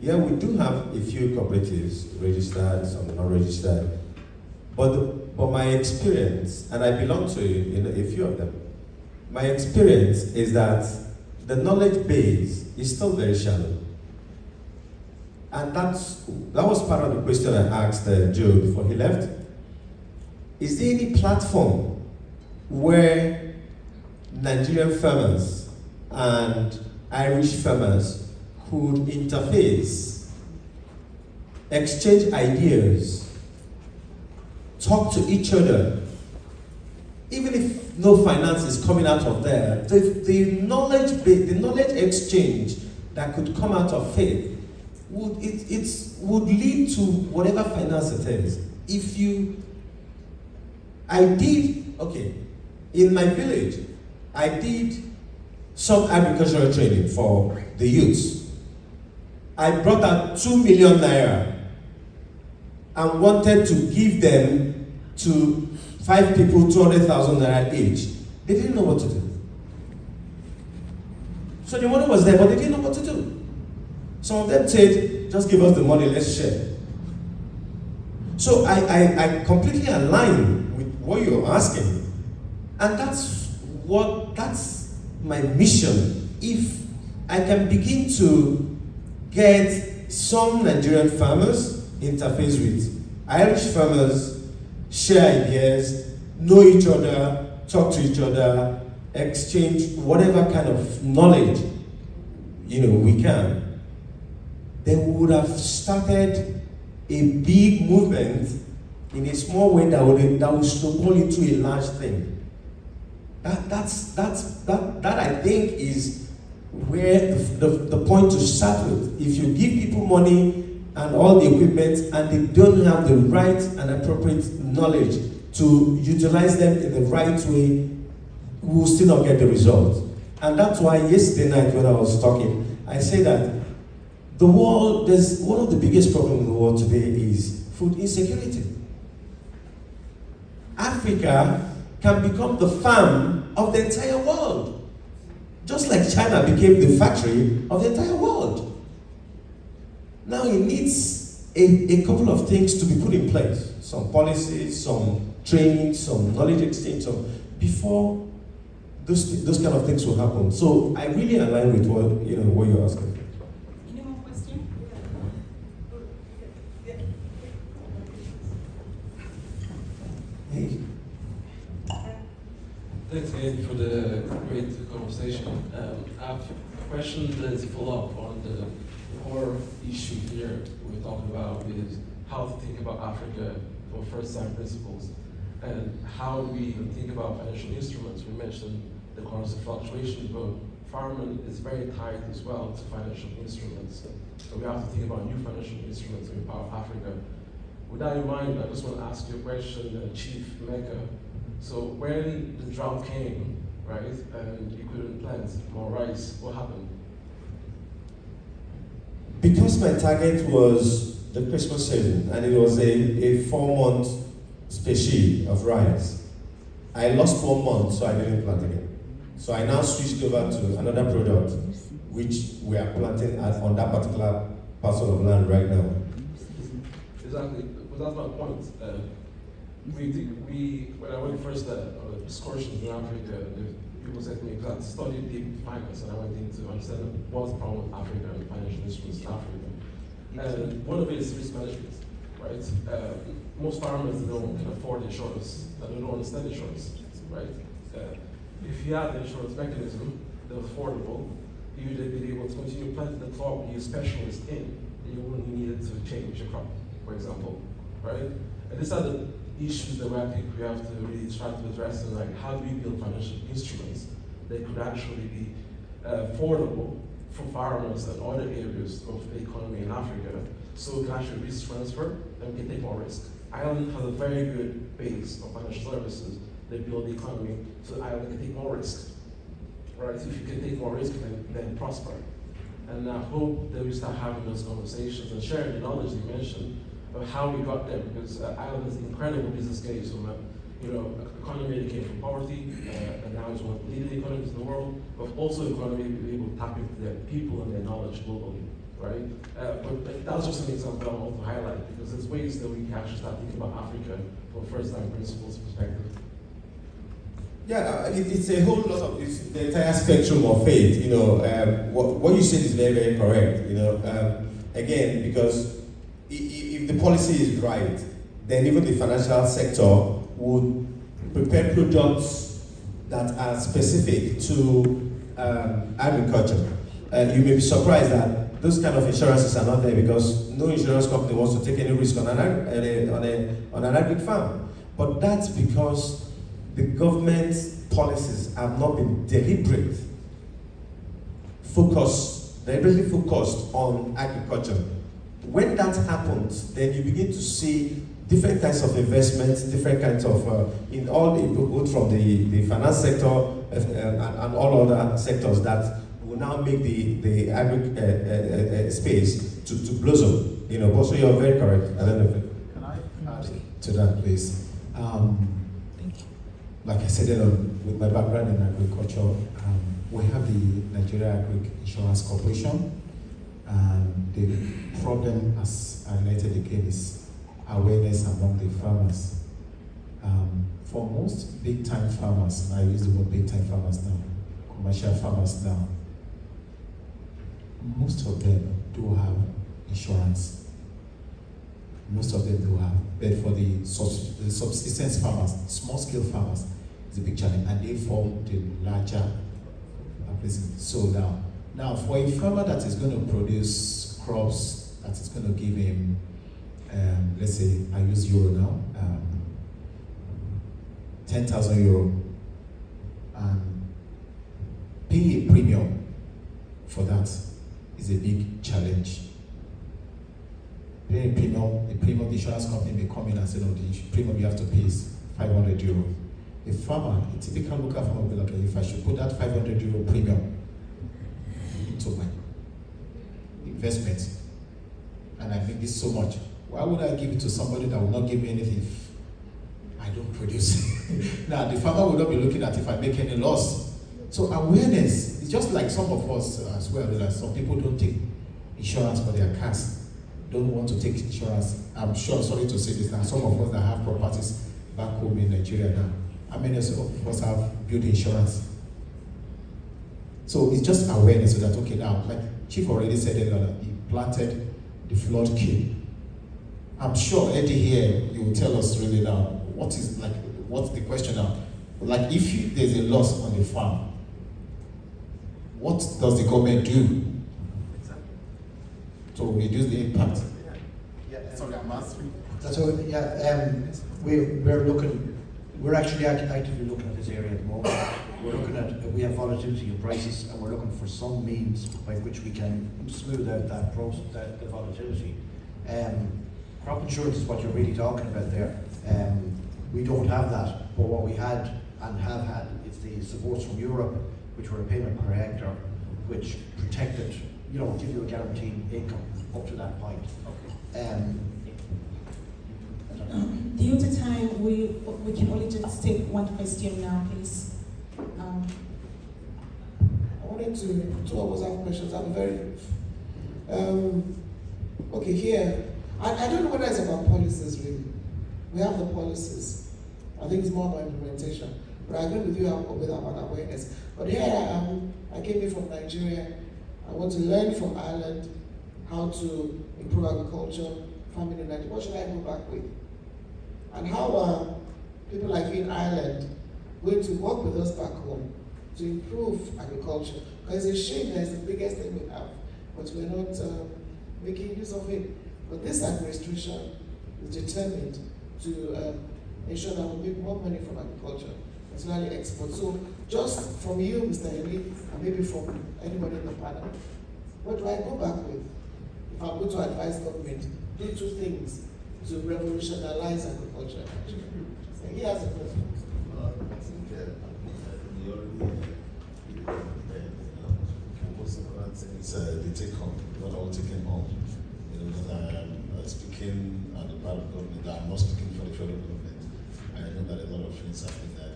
Yeah, we do have a few cooperatives registered, some non-registered, but my experience, and I belong to a few of them, my experience is that the knowledge base is still very shallow. And that was part of the question I asked Joe before he left. Is there any platform where Nigerian farmers and Irish farmers could interface, exchange ideas, talk to each other, even if no finance is coming out of there? The knowledge exchange that could come out of faith would lead to whatever finance it is. In my village, I did some agricultural training for the youths. I brought out 2 million naira and wanted to give them to 5 people 200,000 naira each. They didn't know what to do. So the money was there, but they didn't know what to do. Some of them said, just give us the money, let's share. So I completely align with what you're asking. And that's my mission. If I can begin to get some Nigerian farmers interface with Irish farmers, share ideas, know each other, talk to each other, exchange whatever kind of knowledge we can, then we would have started a big movement in a small way that would snowball into a large thing. That I think is where the point to start with. If you give people money and all the equipment and they don't have the right and appropriate knowledge to utilize them in the right way, we will still not get the result. And that's why yesterday night when I was talking, I said that there's one of the biggest problems in the world today is food insecurity. Africa can become the farm of the entire world, just like China became the factory of the entire world. Now it needs a couple of things to be put in place, some policies, some training, some knowledge exchange, before those kind of things will happen. So I really align with what you're asking. Any more questions? Hey. Thanks again for the great conversation. I have a question that is a follow-up on the core issue here we're talking about is how to think about Africa from first-time principles and how we think about financial instruments. We mentioned the currency fluctuation, but farming is very tied as well to financial instruments. So we have to think about new financial instruments to empower Africa. With that in mind, I just want to ask you a question, Chief Mecca. So when the drought came, right, and you couldn't plant more rice, what happened? Because my target was the Christmas season, and it was a 4-month species of rice, I lost 1 month, so I didn't plant again. So I now switched over to another product, which we are planting on that particular parcel of land right now. Exactly, but that's my point. when I went first on excursions in Africa, people said to me, because I studied deep finance and I went into understanding what's the problem with Africa and financial instruments in Africa. And one of it is risk management, right? Most farmers can afford insurance, and they don't understand insurance, right? If you had the insurance mechanism that was affordable, you would be able to continue planting the crop you specialist in, and you wouldn't need to change your crop, for example, right? And these are the issues that I think we have to really try to address, and like how do we build financial instruments that could actually be affordable for farmers and other areas of the economy in Africa, so we can actually risk transfer and we can take more risk. Ireland has a very good base of financial services that build the economy so Ireland can take more risk. Right? So if you can take more risk, then prosper. And I hope that we start having those conversations and sharing the knowledge you mentioned of how we got there, because Ireland is an incredible business case from economy that came from poverty, and now it's one of the leading economies in the world, but also an economy to be able to tap into their people and their knowledge globally, right? But that was just an example I want to highlight, because there's ways that we can actually start thinking about Africa from a first-time principles perspective. Yeah, it's a whole lot of, it's the entire spectrum of faith, what you said is very, very correct, again, because if the policy is right, then even the financial sector would prepare products that are specific to agriculture. You may be surprised that those kind of insurances are not there, because no insurance company wants to take any risk on an agri farm. But that's because the government's policies have not been deliberately focused on agriculture. When that happens, then you begin to see different kinds of investments, different kinds of, in all the both from the finance sector and all other sectors that will now make the agri space to blossom. So you're very correct. I don't know if Can I add to that, please? Like I said, with my background in agriculture, we have the Nigeria Agri Insurance Corporation, and the problem, as I highlighted again, is awareness among the farmers. For most big-time farmers, and I use the word big-time farmers now, commercial farmers now, most of them do have insurance. Most of them do have, but for the subsistence farmers, small-scale farmers, it's a big challenge, and they form the larger places. So now, for a farmer that is going to produce crops that is going to give him, let's say, I use euro now, 10,000 euro, and pay a premium for that is a big challenge. Paying a premium, the insurance company may come in and say, no, the premium you have to pay is 500 euro. A farmer, a typical local farmer will be like, if I should put that 500 euro premium into my investment, and I make this so much, why would I give it to somebody that will not give me anything if I don't produce? Now, the farmer will not be looking at if I make any loss. So awareness, it's just like some of us as well, like some people don't take insurance for their cars. Don't want to take insurance. I'm sure, sorry to say this now, some of us that have properties back home in Nigeria now, how many of us have built insurance? So it's just awareness so that, okay, now, like Chief already said earlier, he planted the flood kill. I'm sure Eddie here, you will tell us really now, what's the question now? Like if there's a loss on the farm, what does the government do to reduce the impact? Sorry, I'm answering. So we're actually actively looking at this area at the moment. We're looking at, we have volatility in prices, and we're looking for some means by which we can smooth out that process, the volatility. Crop insurance is what you're really talking about there. We don't have that, but what we had and have had is the supports from Europe, which were a payment per hectare, which protected, give you a guaranteed income up to that point. Due to time, we can only just take one question now, please. I wanted to always have questions. I'm very okay here. I don't know whether it's about policies really. We have the policies. I think it's more about implementation. But I agree with you about awareness. But here I am. I came in from Nigeria. I want to learn from Ireland how to improve agriculture, farming in Nigeria. What should I go back with? And how are people like you in Ireland going to work with us back home to improve agriculture? Because it's a shame that it's the biggest thing we have, but we're not making use of it. But this administration is determined to ensure that we make more money from agriculture, especially export. So just from you, Mr. Henry, and maybe from anyone in the panel, what do I go back with? If I'm going to advise government, do two things to revolutionize agriculture. And he has a question. I think we already most important things they take home, not all taken home. You know, because I'm speaking on the part of government, I'm not speaking for the federal government. I know that a lot of things have been put in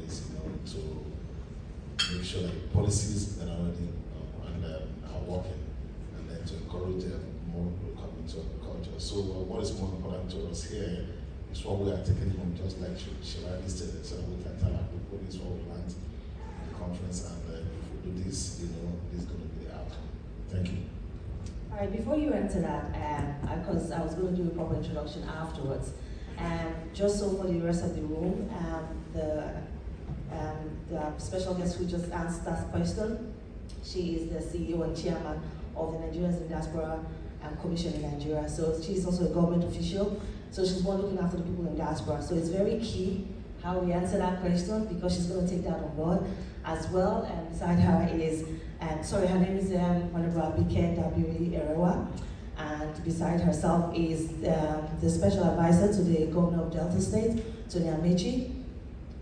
place, you know, to make sure that policies that are already and are working, and then to encourage more people coming to agriculture. So what is more important to us here is what we are taking home, just like Shirley said, so that we can tell our people this is what we learned in the conference, and if we do this, you know, this is going to be the outcome. Thank you. All right, before you enter that, because I was going to do a proper introduction afterwards, just so for the rest of the room, the special guest who just asked that question, she is the CEO and chairman of the Nigerians in Diaspora Commission in Nigeria. So she's also a government official. So she's one looking after the people in diaspora. So it's very key how we answer that question, because she's going to take that on board as well. And beside her is, her name is Honorable Abike Dabiri Erewa. And beside herself is the special advisor to the governor of Delta State, Tony Amechi,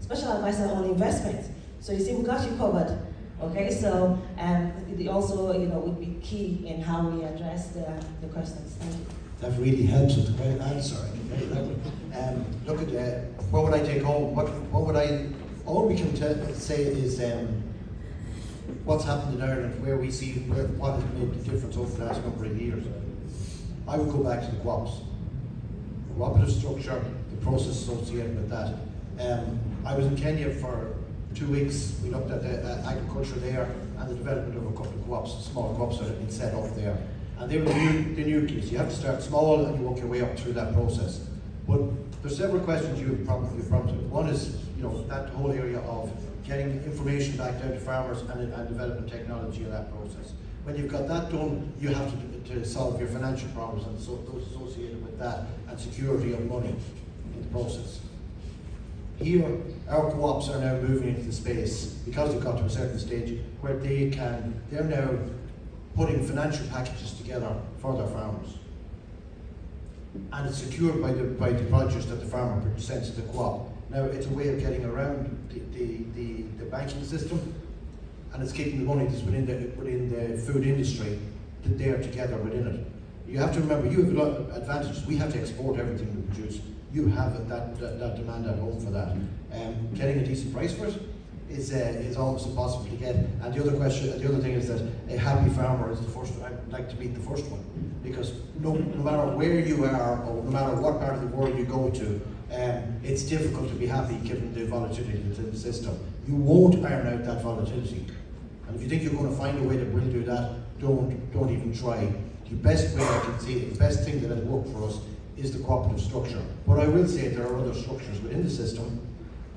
special advisor on investment. So you see, we got you covered. Okay, so it also, would be key in how we address the questions. Thank you. That really helps with the answer. Look at what would I take home? What would I? All we can say is what's happened in Ireland, where we see what has made the difference over the last number of years. I would go back to the co-ops, the cooperative structure, the process associated with that. I was in Kenya for 2 weeks. We looked at the agriculture there and the development of a couple of co-ops, small co-ops that have been set up there. And they were the nucleus. You have to start small and you work your way up through that process. But there's several questions you've prompted. One is, that whole area of getting information back down to farmers and developing technology in that process. When you've got that done, you have to solve your financial problems and those associated with that, and security of money in the process. Here, our co-ops are now moving into the space, because they've got to a certain stage, where they're now putting financial packages together for their farmers. And it's secured by the produce that the farmer sends to the co-op. Now, it's a way of getting around the banking system, and it's keeping the money that's within the food industry there together within it. You have to remember, you have a lot of advantages. We have to export everything we produce. You have that demand at home for that. Getting a decent price for it is almost impossible to get. And the other thing is that a happy farmer is the first. I'd like to meet the first one, because no matter where you are, or no matter what part of the world you go to, it's difficult to be happy given the volatility that's in the system. You won't iron out that volatility. And if you think you're going to find a way that will do that, don't even try. The best way I can see it, the best thing that has worked for us is the cooperative structure. But I will say there are other structures within the system,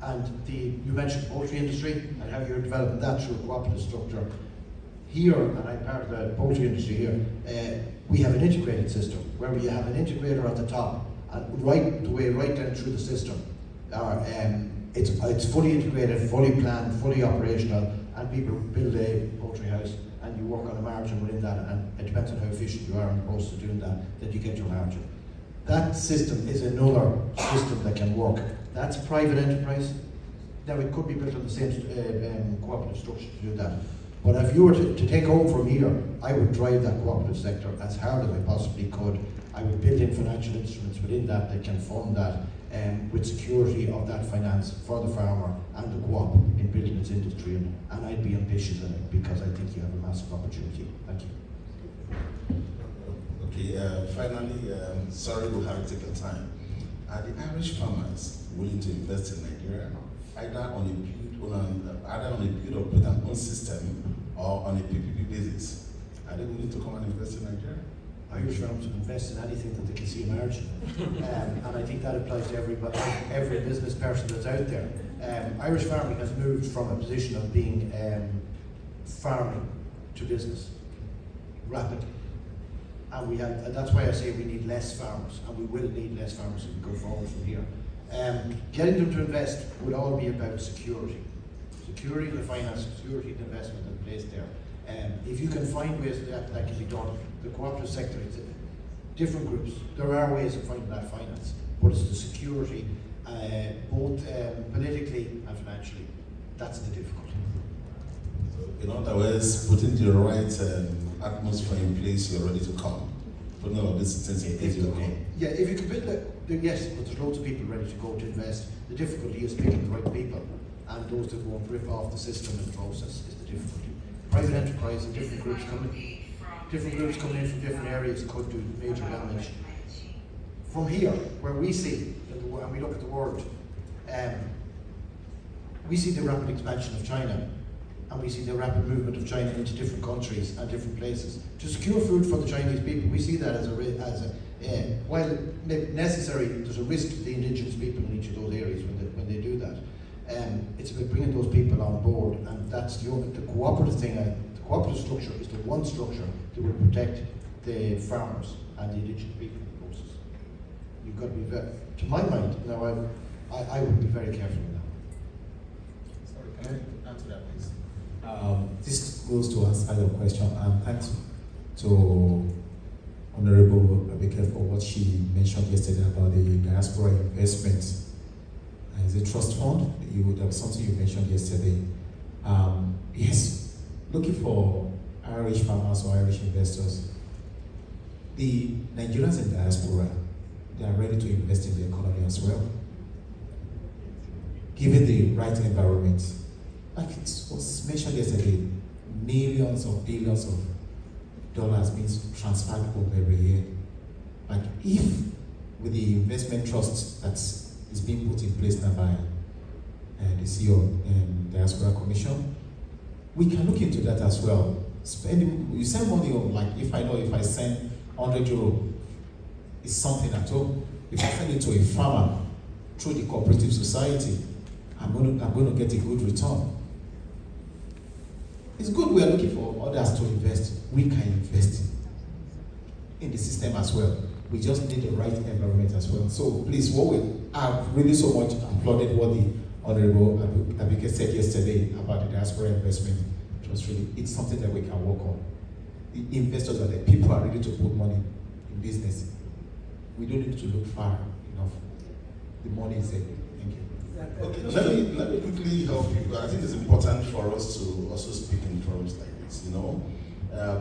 and you mentioned the poultry industry and how you're developing that through a cooperative structure. Here, and I'm part of the poultry industry here, we have an integrated system where we have an integrator at the top, and right down through the system. It's fully integrated, fully planned, fully operational, and people build a poultry house and you work on a margin within that, and it depends on how efficient you are in the process of doing that you get your margin. That system is another system that can work. That's private enterprise. Now, it could be built on the same cooperative structure to do that. But if you were to take home from here, I would drive that cooperative sector as hard as I possibly could. I would build in financial instruments within that can fund that, with security of that finance for the farmer and the co-op in building its industry. And I'd be ambitious in it, because I think you have a massive opportunity. Thank you. Okay, finally, sorry we have taken time. are the Irish farmers willing to invest in Nigeria, either on a build or put an own system or on a PPP basis? Are they willing to come and invest in Nigeria? Irish farmers will invest in anything that they can see a margin. And I think that applies to everybody, every business person that's out there. Irish farming has moved from a position of being farming to business rapidly. And that's why I say we need less farmers, and we will need less farmers as we go forward from here. Getting them to invest would all be about security. Security of the finance, security of the investment in place there. If you can find ways that can be done, the cooperative sector, it's different groups. There are ways of finding that finance, but it's the security, both politically and financially. That's the difficulty. So, in other words, putting the right atmosphere in place, you're ready to come. Putting all of these things in place, you'll come. Yeah, if you can build yes, but there's loads of people ready to go to invest. The difficulty is picking the right people, and those that won't rip off the system and process is the difficulty. Private enterprise and different groups coming in from different areas could do major damage. From here, where we see, and we look at the world, we see the rapid expansion of China, and we see the rapid movement of China into different countries and different places. To secure food for the Chinese people, we see that as while necessary, there's a risk to the indigenous people in each of those areas when they do that. It's about bringing those people on board, and that's the cooperative thing. The cooperative structure is the one structure that will protect the farmers and the indigenous people in the process. You've got to be very, to my mind, now I would be very careful in that. Sorry, can I answer that, please? This goes to answer your question. Thanks to Honorable Abike for what she mentioned yesterday about the diaspora investments. Is a trust fund. That was something you mentioned yesterday. Yes, looking for Irish farmers or Irish investors. The Nigerians in diaspora, they are ready to invest in the economy as well, given the right environment. Like it was mentioned yesterday, millions of billions of dollars being transferred home every year. Like if with the investment trust that's is being put in place now by the CEO and Diaspora Commission, we can look into that as well. You send money on, like if I send 100 euro, it's something at all. If I send it to a farmer through the cooperative society, I'm going to get a good return. It's good we are looking for others to invest. We can invest in the system as well. We just need the right environment as well. So please, I've really so much applauded what the Honorable Abike said yesterday about the diaspora investment. It's something that we can work on. The investors are the people are ready to put money in business. We don't need to look far enough. The money is there. Thank you. Okay, let me quickly help you. I think it's important for us to also speak in terms like this.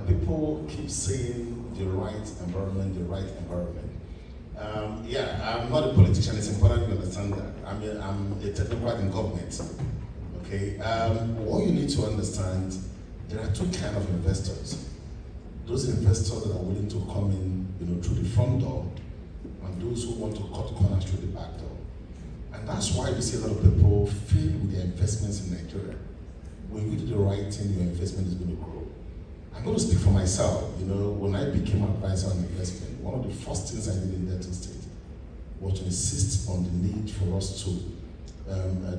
People keep saying the right environment. I'm not a politician. It's important you understand that. I'm a technocrat in government. Okay. What you need to understand, there are two kinds of investors. Those investors that are willing to come in, through the front door, and those who want to cut corners through the back door. And that's why we see a lot of people fail with their investments in Nigeria. When you do the right thing, your investment is going to grow. I'm going to speak for myself. When I became advisor on investment, one of the first things I did in Delta State was to insist on the need for us to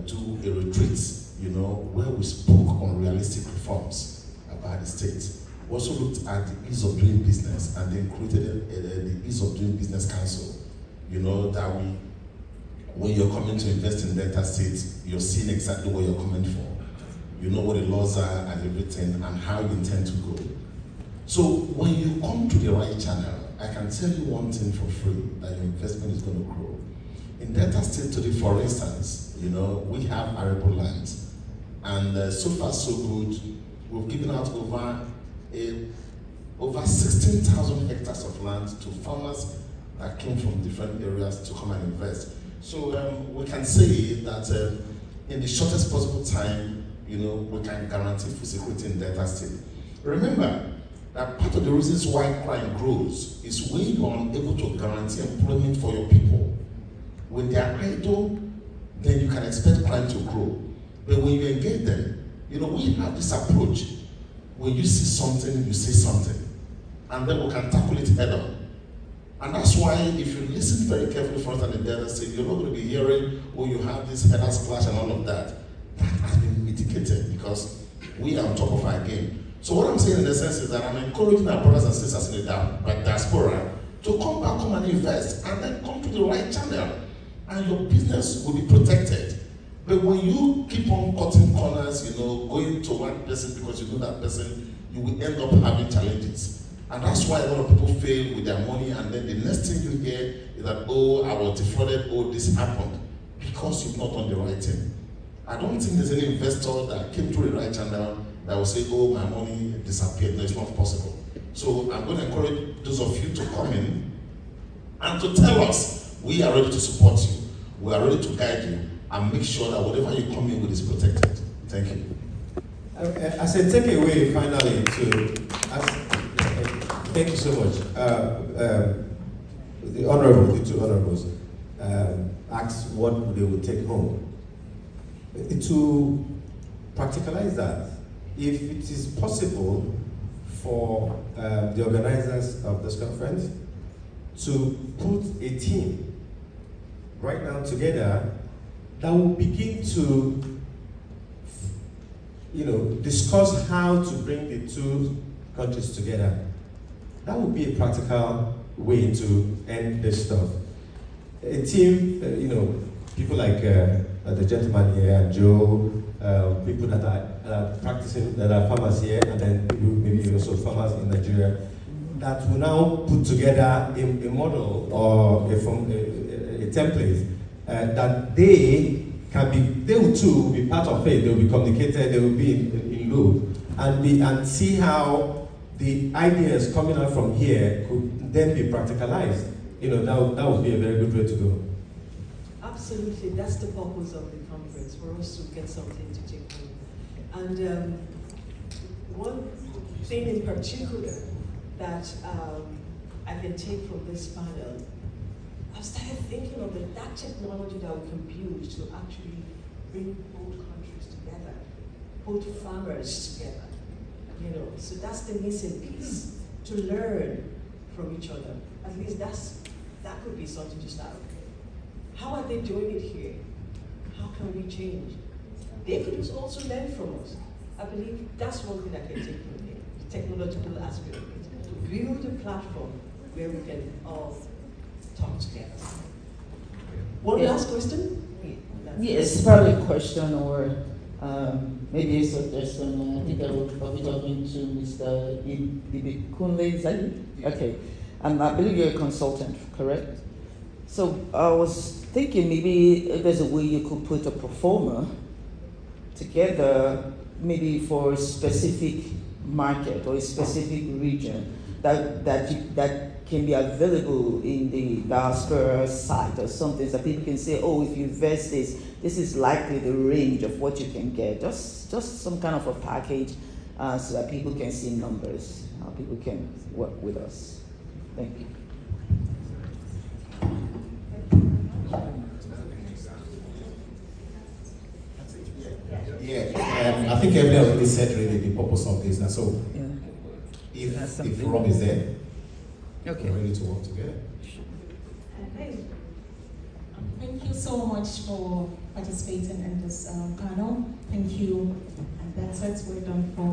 do a retreat, where we spoke on realistic reforms about the state. We also looked at the ease of doing business and then created the ease of doing business council. That when you're coming to invest in Delta State, you're seeing exactly what you're coming for. You know what the laws are and everything and how you intend to go. So when you come to the right channel, I can tell you one thing for free, that your investment is going to grow. In Delta State today, for instance, we have arable lands. And so far so good, we've given out over 16,000 hectares of land to farmers that came from different areas to come and invest. So we can say that in the shortest possible time, we can guarantee food security in Delta State. Remember that part of the reasons why crime grows is when you are unable to guarantee employment for your people. When they are idle, then you can expect crime to grow. But when you engage them, we have this approach. When you see something, you say something. And then we can tackle it head on. And that's why if you listen very carefully front and the other side, you're not going to be hearing, you have this headers clash and all of that. That has been mitigated because we are on top of our game. So what I'm saying in essence is that I'm encouraging our brothers and sisters in the diaspora to come and invest and then come to the right channel and your business will be protected. But when you keep on cutting corners, going to one person because you know that person, you will end up having challenges. And that's why a lot of people fail with their money, and then the next thing you hear is that, I was defrauded, this happened, because you've not done the right thing. I don't think there's any investor that came through the right channel that will say, my money disappeared. No, it's not possible. So I'm going to encourage those of you to come in and to tell us, we are ready to support you. We are ready to guide you and make sure that whatever you come in with is protected. Thank you. As a takeaway, finally, thank you so much. The two honorables, asked what they would take home. To practicalize that, if it is possible for the organizers of this conference to put a team right now together that will begin to discuss how to bring the two countries together. That would be a practical way to end this stuff. A team, people like the gentleman here, and Joe, people that are practicing, that are farmers here, and then people, maybe also farmers in Nigeria, that will now put together a model or a template that they will too be part of it. They will be communicated. They will be in loop and see how the ideas coming out from here could then be practicalized. That would be a very good way to go. Absolutely, that's the purpose of the conference, for us to get something to take home. And one thing in particular that I can take from this panel, I've started thinking of that technology that we can build to actually bring both countries together, both farmers together. So that's the missing piece, to learn from each other. At least that could be something to start with. How are they doing it here? How can we change? They could also learn from us. I believe that's one thing I can take from here, the technological aspect of it, to build a platform where we can all talk together. One last question? Yes, probably a question or maybe a suggestion. I think I will probably talking to Mr. Ibikunle, is that it? Yeah. Okay. I believe you're a consultant, correct? So I was thinking maybe if there's a way you could put a performer together, maybe for a specific market or a specific region that can be available in the diaspora site or something, so people can say, if you invest this is likely the range of what you can get. Just some kind of a package so that people can see numbers, how people can work with us. Thank you. Yeah, I think everybody already said really the purpose of this. And so, if Rob is there, we're ready to work together. Thank you so much for participating in this panel. Thank you. And that's it. We're done for.